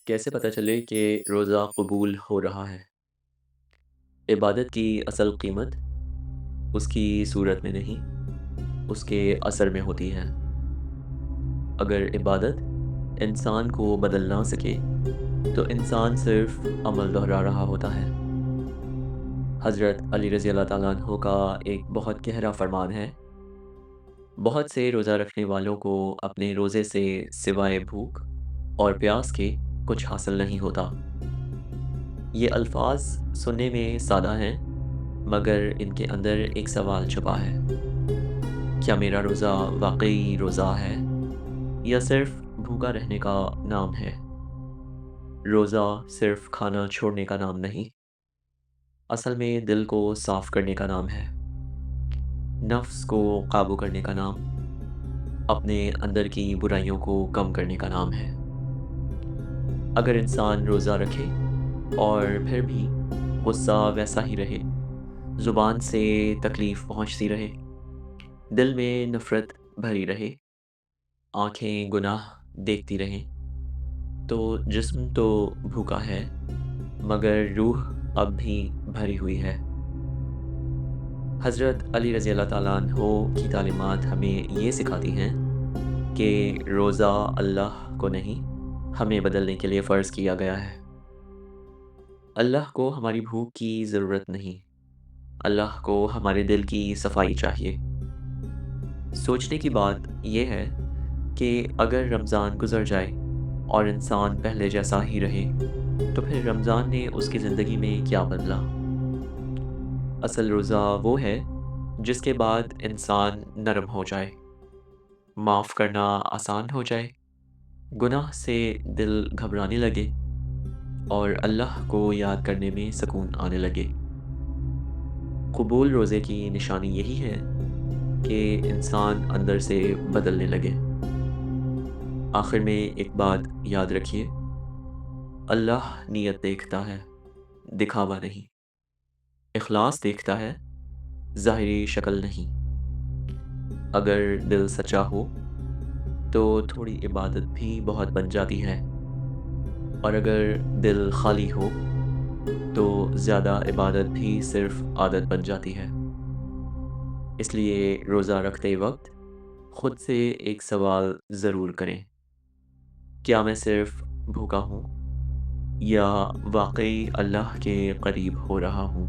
کیسے پتہ چلے کہ روزہ قبول ہو رہا ہے؟ عبادت کی اصل قیمت اس کی صورت میں نہیں، اس کے اثر میں ہوتی ہے۔ اگر عبادت انسان کو بدل نہ سکے، تو انسان صرف عمل دہرا رہا ہوتا ہے۔ حضرت علی رضی اللہ تعالیٰ عنہ کا ایک بہت گہرا فرمان ہے، بہت سے روزہ رکھنے والوں کو اپنے روزے سے سوائے بھوک اور پیاس کے کچھ حاصل نہیں ہوتا۔ یہ الفاظ سننے میں سادہ ہیں، مگر ان کے اندر ایک سوال چھپا ہے: کیا میرا روزہ واقعی روزہ ہے یا صرف بھوکا رہنے کا نام ہے؟ روزہ صرف کھانا چھوڑنے کا نام نہیں، اصل میں دل کو صاف کرنے کا نام ہے، نفس کو قابو کرنے کا نام، اپنے اندر کی برائیوں کو کم کرنے کا نام ہے۔ اگر انسان روزہ رکھے اور پھر بھی غصہ ویسا ہی رہے، زبان سے تکلیف پہنچتی رہے، دل میں نفرت بھری رہے، آنکھیں گناہ دیکھتی رہیں، تو جسم تو بھوکا ہے، مگر روح اب بھی بھری ہوئی ہے۔ حضرت علی رضی اللہ تعالیٰ عنہ کی تعلیمات ہمیں یہ سکھاتی ہیں کہ روزہ اللہ کو نہیں، ہمیں بدلنے کے لیے فرض کیا گیا ہے۔ اللہ کو ہماری بھوک کی ضرورت نہیں، اللہ کو ہمارے دل کی صفائی چاہیے۔ سوچنے کی بات یہ ہے کہ اگر رمضان گزر جائے اور انسان پہلے جیسا ہی رہے، تو پھر رمضان نے اس کی زندگی میں کیا بدلا؟ اصل روزہ وہ ہے جس کے بعد انسان نرم ہو جائے، معاف کرنا آسان ہو جائے، گناہ سے دل گھبرانے لگے اور اللہ کو یاد کرنے میں سکون آنے لگے۔ قبول روزے کی نشانی یہی ہے کہ انسان اندر سے بدلنے لگے۔ آخر میں ایک بات یاد رکھیے، اللہ نیت دیکھتا ہے، دکھاوا نہیں، اخلاص دیکھتا ہے، ظاہری شکل نہیں۔ اگر دل سچا ہو تو تھوڑی عبادت بھی بہت بن جاتی ہے، اور اگر دل خالی ہو تو زیادہ عبادت بھی صرف عادت بن جاتی ہے۔ اس لیے روزہ رکھتے وقت خود سے ایک سوال ضرور کریں: کیا میں صرف بھوکا ہوں یا واقعی اللہ کے قریب ہو رہا ہوں؟